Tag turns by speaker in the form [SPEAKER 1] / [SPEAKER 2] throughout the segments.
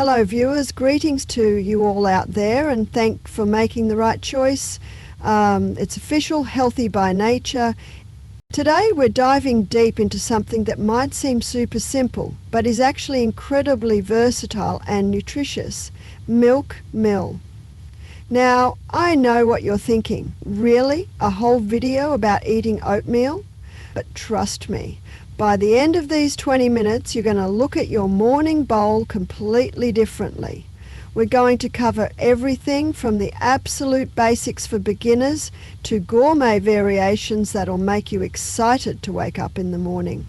[SPEAKER 1] Hello viewers, greetings to you all out there, and thank for making the right choice. It's official, healthy by nature. Today we're diving deep into something that might seem super simple, but is actually incredibly versatile and nutritious: milk meal. Now, I know what you're thinking. Really? A whole video about eating oatmeal? But trust me, by the end of these 20 minutes, you're going to look at your morning bowl completely differently. We're going to cover everything from the absolute basics for beginners to gourmet variations that'll make you excited to wake up in the morning.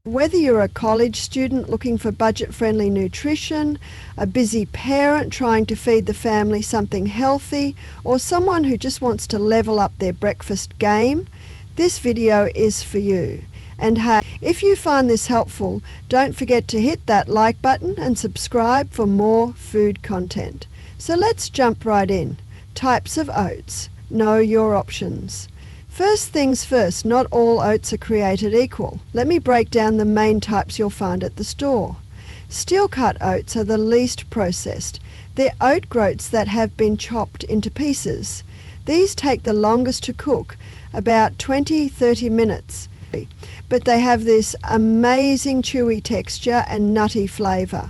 [SPEAKER 1] Whether you're a college student looking for budget-friendly nutrition, a busy parent trying to feed the family something healthy, or someone who just wants to level up their breakfast game, this video is for you. And hey, if you find this helpful, don't forget to hit that like button and subscribe for more food content. So let's jump right in. Types of oats. Know your options. First things first, not all oats are created equal. Let me break down the main types you'll find at the store. Steel-cut oats are the least processed. They're oat groats that have been chopped into pieces. These take the longest to cook, about 20-30 minutes. But they have this amazing chewy texture and nutty flavour.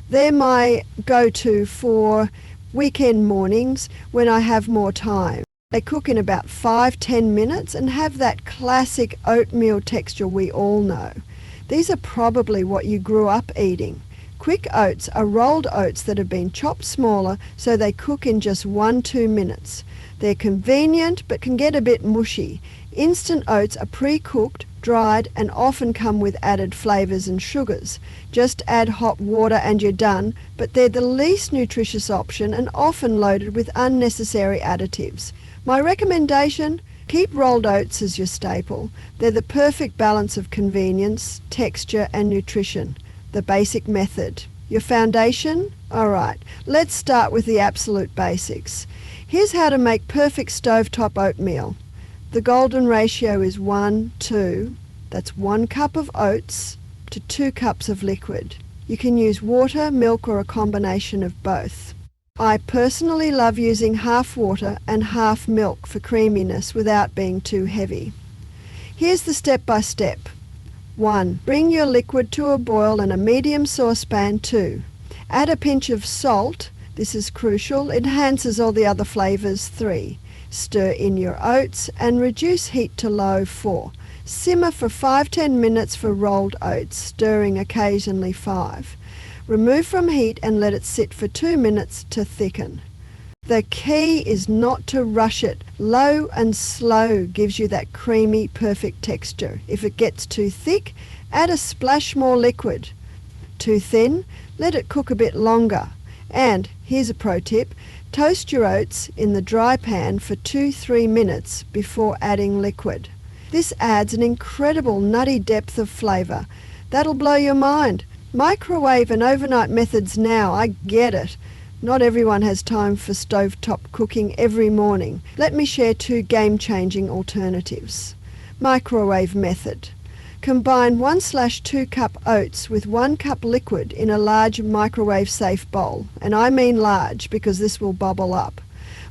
[SPEAKER 1] They're my go-to for weekend mornings when I have more time. They cook in about 5-10 minutes and have that classic oatmeal texture we all know. These are probably what you grew up eating. Quick oats are rolled oats that have been chopped smaller so they cook in just 1-2 minutes. They're convenient but can get a bit mushy. Instant oats are pre-cooked, dried, and often come with added flavours and sugars. Just add hot water and you're done, but they're the least nutritious option and often loaded with unnecessary additives. My recommendation: keep rolled oats as your staple. They're the perfect balance of convenience, texture, and nutrition. The basic method. Your foundation? Alright, let's start with the absolute basics. Here's how to make perfect stovetop oatmeal. The golden ratio is 1:2. That's 1 cup of oats to 2 cups of liquid. You can use water, milk, or a combination of both. I personally love using half water and half milk for creaminess without being too heavy. Here's the step-by-step. 1. Bring your liquid to a boil in a medium saucepan. 2. Add a pinch of salt. This is crucial. It enhances all the other flavours. 3. Stir in your oats and reduce heat to low. 4. Simmer for 5-10 minutes for rolled oats, stirring occasionally. 5. Remove from heat and let it sit for 2 minutes to thicken. The key is not to rush it. Low and slow gives you that creamy, perfect texture. If it gets too thick, add a splash more liquid. Too thin, let it cook a bit longer. And here's a pro tip: toast your oats in the dry pan for 2-3 minutes before adding liquid. This adds an incredible nutty depth of flavour. That'll blow your mind. Microwave and overnight methods now, I get it. Not everyone has time for stovetop cooking every morning. Let me share 2 game-changing alternatives. Microwave method. Combine 1/2 cup oats with 1 cup liquid in a large microwave-safe bowl. And I mean large because this will bubble up.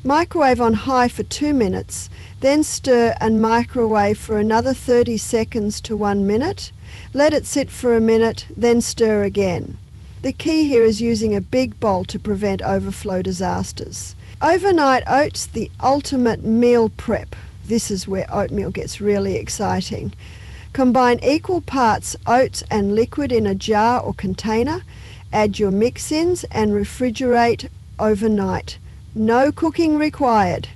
[SPEAKER 1] Microwave on high for 2 minutes, then stir and microwave for another 30 seconds to 1 minute. Let it sit for a minute, then stir again. The key here is using a big bowl to prevent overflow disasters. Overnight oats, the ultimate meal prep. This is where oatmeal gets really exciting. Combine equal parts oats and liquid in a jar or container. Add your mix-ins and refrigerate overnight. No cooking required.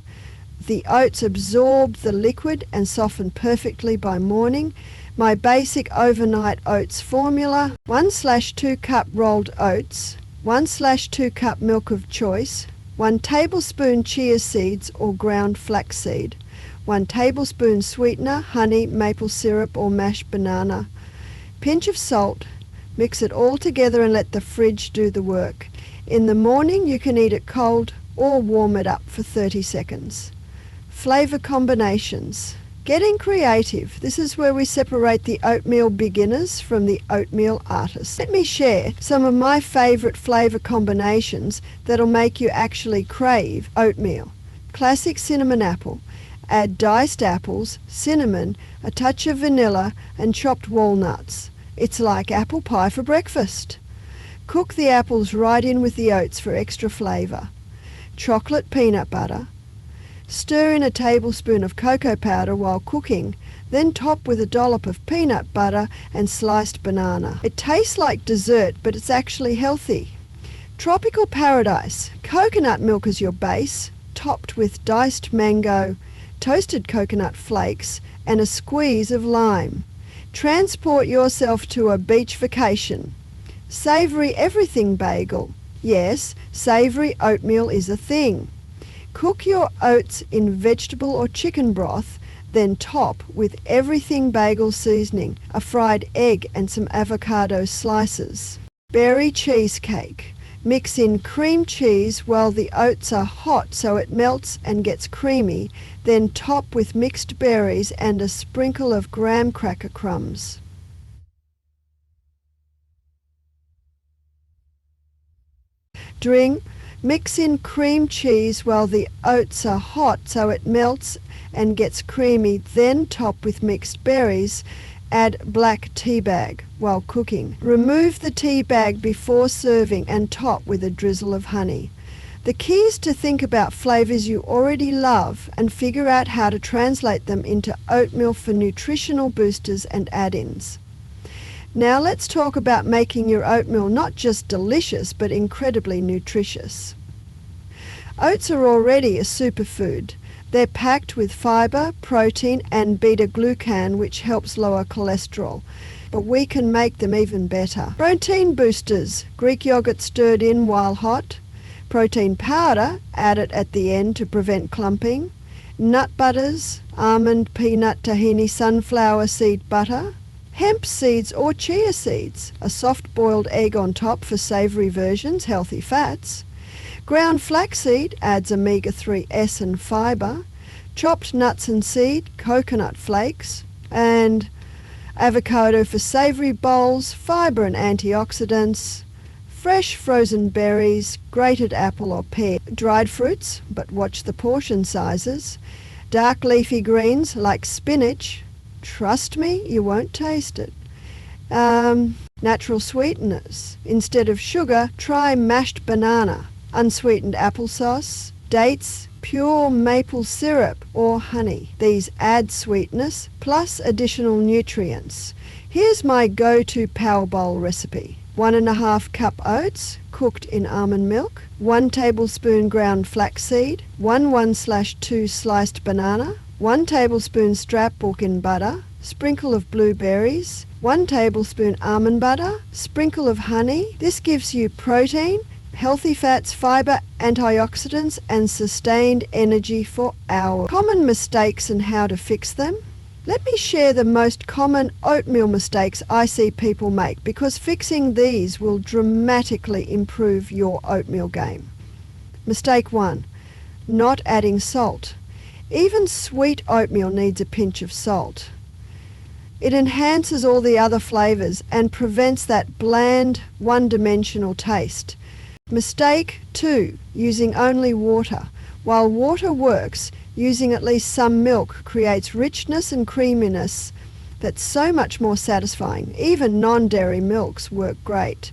[SPEAKER 1] The oats absorb the liquid and soften perfectly by morning. My basic overnight oats formula: 1/2 cup rolled oats, 1/2 cup milk of choice, 1 tablespoon chia seeds or ground flaxseed, 1 tablespoon sweetener, honey, maple syrup, or mashed banana, pinch of salt. Mix it all together and let the fridge do the work. In the morning you can eat it cold or warm it up for 30 seconds. Flavour combinations. Getting creative. This is where we separate the oatmeal beginners from the oatmeal artists. Let me share some of my favorite flavor combinations that'll make you actually crave oatmeal. Classic cinnamon apple. Add diced apples, cinnamon, a touch of vanilla, and chopped walnuts. It's like apple pie for breakfast. Cook the apples right in with the oats for extra flavor. Chocolate peanut butter. Stir in a tablespoon of cocoa powder while cooking, then top with a dollop of peanut butter and sliced banana. It tastes like dessert, but it's actually healthy. Tropical paradise. Coconut milk is your base, topped with diced mango, toasted coconut flakes, and a squeeze of lime. Transport yourself to a beach vacation. Savory everything bagel. Yes, savory oatmeal is a thing. Cook your oats in vegetable or chicken broth, then top with everything bagel seasoning, a fried egg and some avocado slices. Berry cheesecake. Mix in cream cheese while the oats are hot so it melts and gets creamy, then top with mixed berries and a sprinkle of graham cracker crumbs. Drink. Mix in cream cheese while the oats are hot so it melts and gets creamy, then top with mixed berries. Add black tea bag while cooking. Remove the tea bag before serving and top with a drizzle of honey. The key is to think about flavors you already love and figure out how to translate them into oatmeal for nutritional boosters and add-ins. Now let's talk about making your oatmeal not just delicious but incredibly nutritious. Oats are already a superfood. They're packed with fiber, protein and beta-glucan, which helps lower cholesterol. But we can make them even better. Protein boosters. Greek yogurt stirred in while hot. Protein powder added at the end to prevent clumping. Nut butters. Almond, peanut, tahini, sunflower seed butter. Hemp seeds or chia seeds, a soft-boiled egg on top for savory versions, healthy fats. Ground flaxseed adds omega-3s and fiber. Chopped nuts and seed, coconut flakes. And avocado for savory bowls, fiber and antioxidants. Fresh frozen berries, grated apple or pear. Dried fruits, but watch the portion sizes. Dark leafy greens like spinach. Trust me, you won't taste it. Natural sweeteners. Instead of sugar, try mashed banana, unsweetened applesauce, dates, pure maple syrup or honey. These add sweetness plus additional nutrients. Here's my go-to power bowl recipe. 1½ cup oats cooked in almond milk, 1 tablespoon ground flaxseed, 1/2 sliced banana, 1 tablespoon scrapbook in butter, sprinkle of blueberries, 1 tablespoon almond butter, sprinkle of honey. This gives you protein, healthy fats, fiber, antioxidants, and sustained energy for hours. Common mistakes and how to fix them. Let me share the most common oatmeal mistakes I see people make, because fixing these will dramatically improve your oatmeal game. Mistake 1. Not adding salt. Even sweet oatmeal needs a pinch of salt. It enhances all the other flavors and prevents that bland, one-dimensional taste. Mistake 2. Using only water. While water works, using at least some milk creates richness and creaminess that's so much more satisfying. Even non-dairy milks work great.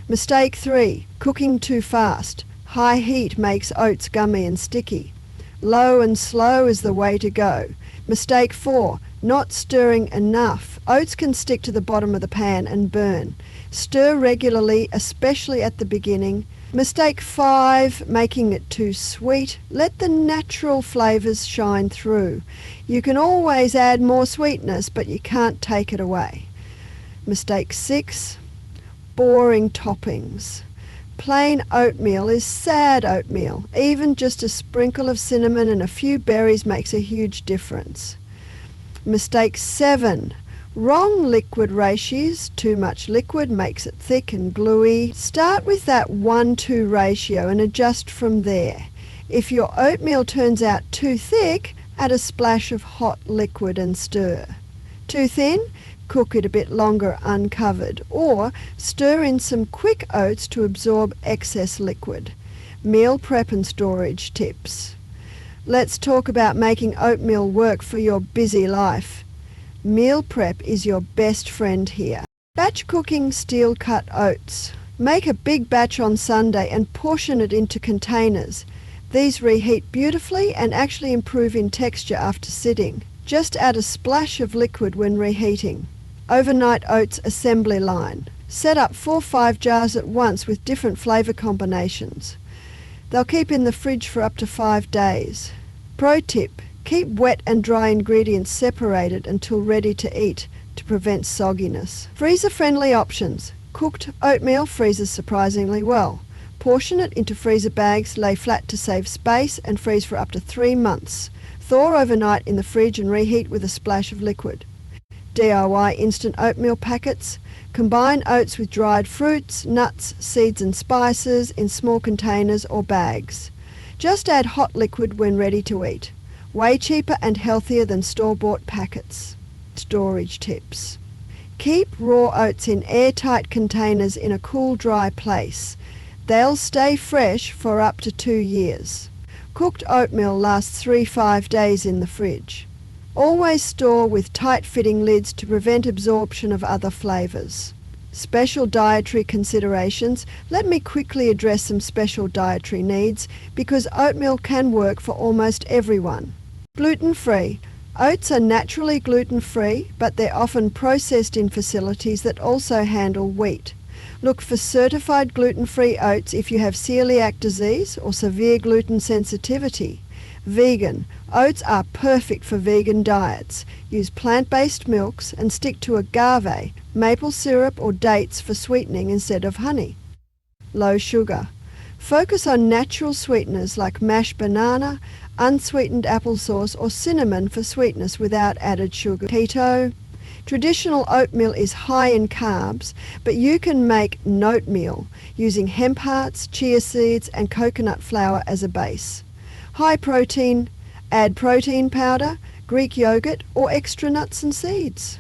[SPEAKER 1] Mistake 3. Cooking too fast. High heat makes oats gummy and sticky. Low and slow is the way to go. Mistake 4. Not stirring enough. Oats can stick to the bottom of the pan and burn. Stir regularly, especially at the beginning. Mistake 5. Making it too sweet. Let the natural flavors shine through. You can always add more sweetness, but you can't take it away. Mistake 6. Boring toppings. Plain oatmeal is sad oatmeal. Even just a sprinkle of cinnamon and a few berries makes a huge difference. Mistake 7. Wrong liquid ratios. Too much liquid makes it thick and gluey. Start with that 1:2 ratio and adjust from there. If your oatmeal turns out too thick, Add a splash of hot liquid and stir. Too thin? Cook it a bit longer uncovered, or stir in some quick oats to absorb excess liquid. Meal prep and storage tips. Let's talk about making oatmeal work for your busy life. Meal prep is your best friend here. Batch cooking steel-cut oats. Make a big batch on Sunday and portion it into containers. These reheat beautifully and actually improve in texture after sitting. Just add a splash of liquid when reheating. Overnight oats assembly line. Set up 4 or 5 jars at once with different flavour combinations. They'll keep in the fridge for up to 5 days. Pro tip: keep wet and dry ingredients separated until ready to eat to prevent sogginess. Freezer-friendly options. Cooked oatmeal freezes surprisingly well. Portion it into freezer bags, lay flat to save space, and freeze for up to 3 months. Thaw overnight in the fridge and reheat with a splash of liquid. DIY instant oatmeal packets. Combine oats with dried fruits, nuts, seeds and spices in small containers or bags. Just add hot liquid when ready to eat. Way cheaper and healthier than store-bought packets. Storage tips. Keep raw oats in airtight containers in a cool, dry place. They'll stay fresh for up to 2 years. Cooked oatmeal lasts 3-5 days in the fridge. Always store with tight-fitting lids to prevent absorption of other flavours. Special dietary considerations. Let me quickly address some special dietary needs because oatmeal can work for almost everyone. Gluten-free. Oats are naturally gluten-free, but they're often processed in facilities that also handle wheat. Look for certified gluten-free oats if you have celiac disease or severe gluten sensitivity. Vegan. Oats are perfect for vegan diets. Use plant-based milks and stick to agave, maple syrup or dates for sweetening instead of honey. Low sugar. Focus on natural sweeteners like mashed banana, unsweetened applesauce or cinnamon for sweetness without added sugar. Keto. Traditional oatmeal is high in carbs, but you can make notemeal using hemp hearts, chia seeds and coconut flour as a base. High protein, add protein powder, Greek yogurt or extra nuts and seeds.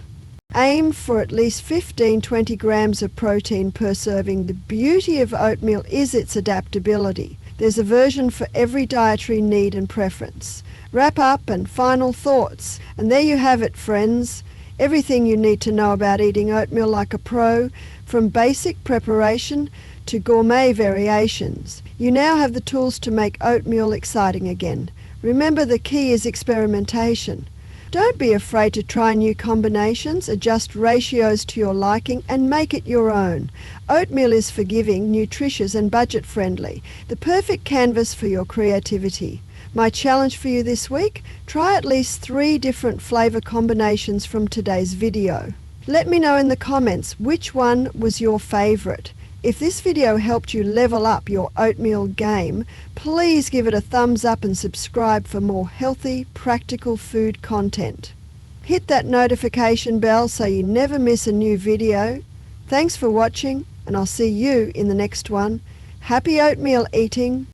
[SPEAKER 1] Aim for at least 15-20 grams of protein per serving. The beauty of oatmeal is its adaptability. There's a version for every dietary need and preference. Wrap up and final thoughts. And there you have it, friends. Everything you need to know about eating oatmeal like a pro, from basic preparation to gourmet variations. You now have the tools to make oatmeal exciting again. Remember, the key is experimentation. Don't be afraid to try new combinations, adjust ratios to your liking and make it your own. Oatmeal is forgiving, nutritious and budget-friendly, the perfect canvas for your creativity. My challenge for you this week: try at least 3 different flavour combinations from today's video. Let me know in the comments which one was your favourite. If this video helped you level up your oatmeal game, please give it a thumbs up and subscribe for more healthy, practical food content. Hit that notification bell so you never miss a new video. Thanks for watching, and I'll see you in the next one. Happy oatmeal eating!